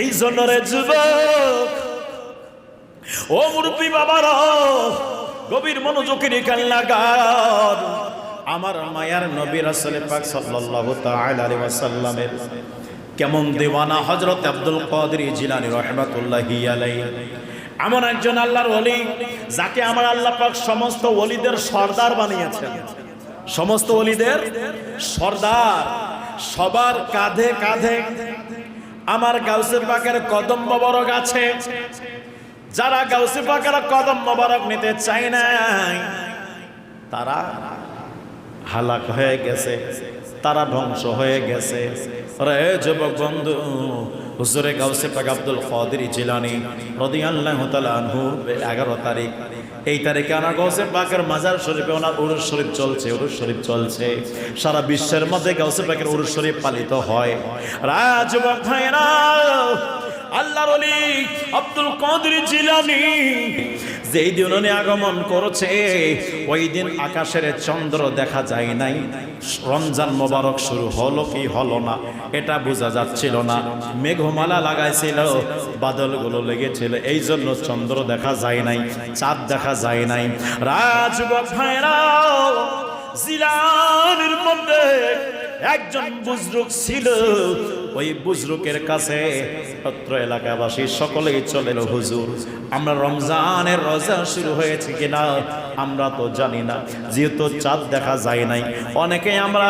এই জন্য রে যুবক, ও মুরব্বী বাবারা, গভীর মনোযোগের কান লাগান। আমার মায়ার নবী রাসূল পাক সাল্লাল্লাহু তাআলা আলাইহি ওয়াসাল্লামের কেমন দেওয়ানা হযরত আব্দুল কাদের জিলানী রাহমাতুল্লাহি আলাইহি। এমন একজন আল্লাহর ওলি যাকে আমার আল্লাহ পাক সমস্ত ওলিদের সর্দার বানিয়েছেন। সমস্ত ওলিদের সর্দার, সবার কাঁধে কাঁধে আমার গাউসে পাকের কদম মোবারক আছে। যারা গাউসে পাকের কদম মোবারক নিতে চায় না তারা হালাক হয়ে গেছে, তারা ধ্বংস হয়ে গেছে। রে যুবক বন্ধু, হুজুরে গাউসে পাক আব্দুল কাদের জিলানী রাদিয়াল্লাহু তাআলা আনহু 11 তারিখ, এই তারিখে আনা গাউসে পাকের মাজার শরীফে ওনার উরুস শরীফ চলছে। উরুস শরীফ চলছে, সারা বিশ্বের মধ্যে গাউসে পাকের উরুস শরীফ পালিত হয়। যুবক ভাইরা, আল্লাহর ওলি আব্দুল কাদের জিলানী যেই দিন উনি আগমন করেছে, ওই দিন আকাশের চন্দ্র দেখা যায় নাই। রমজান মোবারক শুরু হলো কি হলো না এটা বোঝা যাচ্ছিল না। মেঘমালা লাগাইছিল, বাদলগুলো লেগেছিল, এই জন্য চন্দ্র দেখা যায় নাই, চাঁদ দেখা যায় নাই। যুবক ভাইরা, জিলানীর মধ্যে একজন বুজরুক ছিল। ওই বুজরুকের কাছে অত্র এলাকাবাসী সকলেই চলে এলো, হুজুর আমরা রমজানের রোজা শুরু হয়েছে কিনা আমরা তো জানি না, যেহেতু চাঁদ দেখা যায় নাই। অনেকে আমরা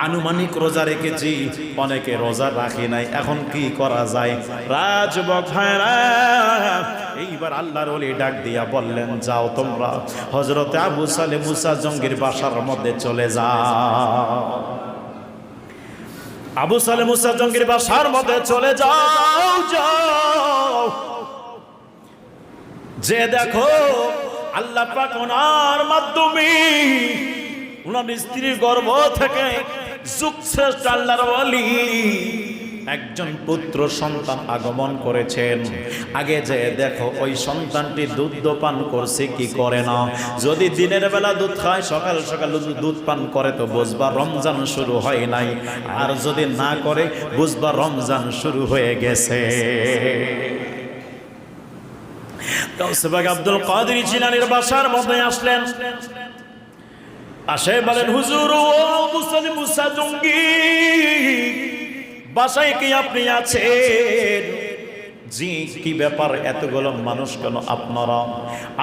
আনুমানিক রোজা রেখেছি, অনেকে রোজা রাখি নাই, এখন কি করা যায়? যুবক ভাইরা, এইবার আল্লাহর ওলি ডাক দিয়া বললেন, যাও তোমরা হযরত আবু সালেহ মুসা জঙ্গির বাসার মধ্যে চলে যাও। আবু সালেহ মুসা জঙ্গির বাসার মধ্যে চলে যাও। যাও যে দেখো আল্লাহ পাক ওনার মাধ্যমে ওনার স্ত্রীর গর্ভ থেকে যুগশ্রেষ্ঠ আল্লাহর ওলি একজন পুত্র সন্তান আগমন করেছেন। আগে যে দেখো ওই সন্তানটি দুধ পান করছে কি করে না। যদি দিনের বেলা দুধ খায়, সকাল সকাল দুধ পান করে, তো বুঝবা রমজান শুরু হয় নাই। আর যদি না করে বুঝবা রমজান শুরু হয়ে গেছে। গাউসে পাক আব্দুল কাদের জিলানীর বাসার মধ্যে আসলেন। আসে বলেন, হুজুর ও আবু সালেহ মুসা জঙ্গি, বাসায় কি আপনি আছেন? জি, কি ব্যাপার, এতগুলো মানুষ কেন আপনারা?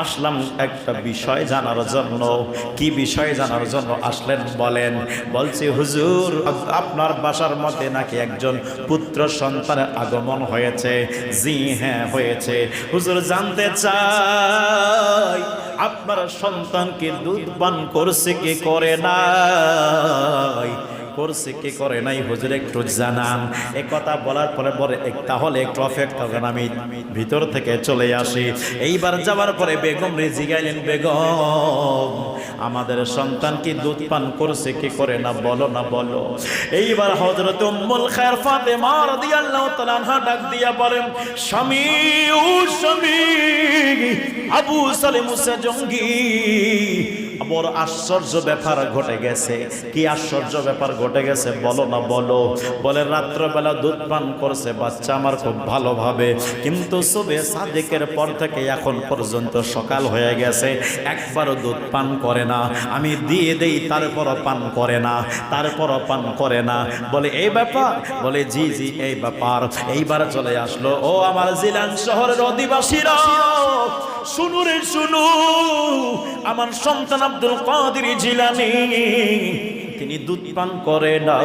আসলাম একটা বিষয় জানার জন্য। কি বিষয় জানার জন্য আসলেন বলেন? বলছি হুজুর, আপনার বাসার মধ্যে নাকি একজন পুত্র সন্তানের আগমন হয়েছে। জি হ্যাঁ হয়েছে। হুজুর জানতে চাই আপনার সন্তান কি দুধ পান করছে কি করে নাই? করছে কি করে নাই হুজুর একটু জানান। এই কথা বলার পরে পরে তাহলে একটু অপেক্ষা করেন, আমি ভিতর থেকে চলে আসি। এইবার যাওয়ার পরে বেগম রে জিগাইলেন, বেগম আমাদের সন্তান কি দুধ পান করছে কি করে না, বলো না বলো। এইবার হযরত উম্মুল খায়র ফাতেমা রাদিয়াল্লাহু তাআলা আনহা ডাক দিয়া বলেন, স্বামী ও স্বামী, আবু সালেহ মুসা জঙ্গি বড় আশ্চর্য ব্যাপার ঘটে গেছে। কি আশ্চর্য ব্যাপার ঘটে গেছে বলো না বলো। বলে রাত্রবেলা দুধ পান করছে বাচ্চা আমার খুব ভালোভাবে, কিন্তু সুবে সাদেকের পর থেকে এখন পর্যন্ত সকাল হয়ে গেছে, একবারও দুধ পান করে না। আমি দিয়ে দেই তারপরও পান করে না, তারপরও পান করে না। বলে এই ব্যাপার? বলে জি জি এই ব্যাপার। এইবার চলে আসলো, ও আমার জিলান শহরের অধিবাসীরা, শুনু রে শুনু, আমার সন্তান আব্দুল কাদের জিলানী তিনি দুধ পান করে না,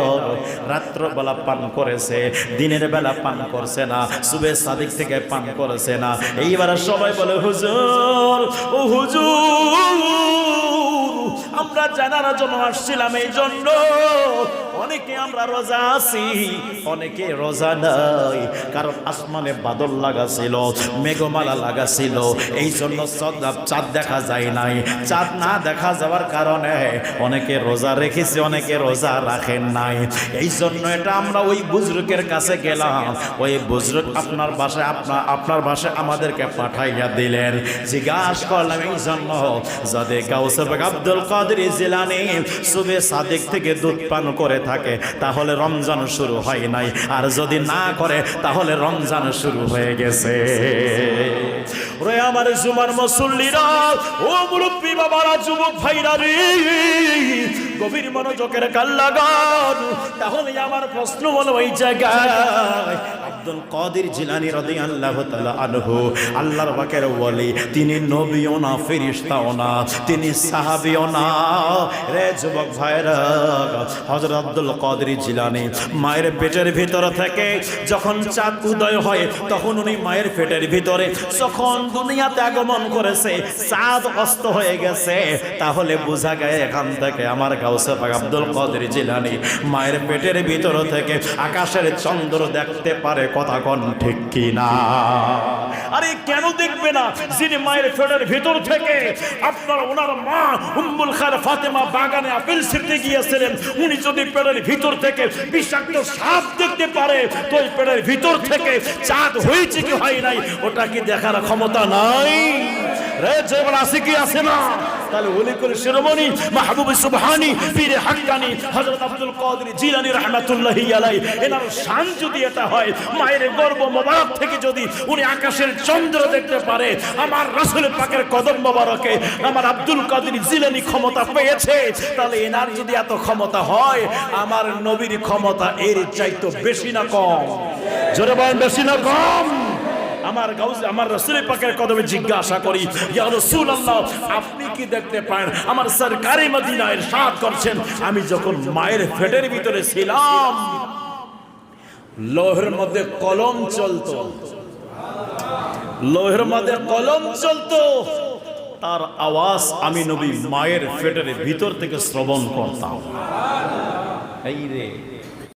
রাত্রবেলা পান করেছে, দিনের বেলা পান করছে না, সুবে সাদিক থেকে পান করেছে না। এইবার সবাই বলে, হুজুর ও হুজুর, আমরা জানার জন্য আসছিলাম, এই জন্য অনেকে আমরা রোজা আছি, অনেকে রোজা নাই। কারণ আসমানে বাদল লাগাছিল, মেঘমালা লাগাছিল, এই জন্য চাঁদ দেখা যায় নাই। চাঁদ না দেখা যাওয়ার কারণে অনেকে রোজা রেখেছে, অনেকে রোজা রাখেন নাই। এই জন্য এটা আমরা ওই বুজরুকের কাছে গেলাম, ওই বুজরুক আপনার বাসায় আপনার বাসায় আমাদেরকে পাঠাইয়া দিলেন। জিজ্ঞাসা করলাম এই জন্য, যদি গাউসে পাক আব্দুল কাদের জিলানী সুবে সাদিক থেকে দুধ পান করে থাকে থাকে তাহলে রমজান শুরু হয় নাই, আর যদি না করে তাহলে রমজান শুরু হয়ে গেছে। ওরে আমার জুমার মুসল্লিরা, ও মুরব্বী বাবারা, যুবক ভাইরা রে, গভীর মনোযোগের কান লাগান। তাহলে আমার প্রশ্ন হলো এই জায়গায়, আব্দুল কাদের জিলানী রাদিয়াল্লাহু তাআলা আনহু আল্লাহর পাকের ওয়ালি, তিনি নবীও না, ফেরেশতাও না, তিনি সাহাবীও না। রে যুবক ভাইরা, হযরত আব্দুল কাদের জিলানী মায়ের পেটের ভিতর থেকে যখন চাঁদ উদয় হয় তখন উনি মায়ের পেটের ভিতরে যখন দুনিয়াতে আগমন করেছে চাঁদ অস্ত হয়ে গেছে, তাহলে বোঝা যায় এখান থেকে আমার গাউসে পাক আব্দুল কাদের জিলানী মায়ের পেটের ভিতর থেকে আকাশের চন্দ্র দেখতে পারে। কথা কোন ঠিক কি না? আরে কেন দেখবে না? যিনি মায়ের পেটের ভিতর থেকে আপনার ওনার মা উম্মুল খায়র ফাতেমা বাগানে আপেল ছিঁড়তে গিয়েছিলেন, উনি যদি পেটের ভিতর থেকে বিষাক্ত সাপ দেখতে পারে তো এই পেটের ভিতর থেকে চাঁদ হয়েছে কি হয় নাই ওটা কি দেখার ক্ষমতা নাই? রে যেমন আছে কি আছে না? তাহলে ওলি করে শিরোমণি মাহবুব সুবহানী পীর হাক্কানি হযরত আব্দুল কাদের জিলানী রাহমাতুল্লাহি আলাইহি এনার শান যদি এটা হয়, মায়ের গর্ভ মোবারক থেকে যদি উনি আকাশের চন্দ্র দেখতে পারে, আমার রাসূল পাকের কদম মোবারকে আমার আব্দুল কাদের জিলানী ক্ষমতা পেয়েছে, তাহলে এনার যদি এত ক্ষমতা হয়, আমার নবীর ক্ষমতা এর চাইতে বেশি না কম? জোরে বলেন, বেশি না কম? আমার গাউস আমার রাসূল পাকের কদমে জিজ্ঞাসা করি, ইয়া রাসূলুল্লাহ, আপনি কি দেখতে পান? আমার সরকারে মদিনা ইরশাদ করছেন, আমি যখন মায়ের পেটের ভিতরে ছিলাম লোহের মধ্যে কলম চলতো, লোহের মধ্যে কলম চলতো, তার আওয়াজ আমি নবী মায়ের পেটের ভিতর থেকে শ্রবণ করতাম। এই রে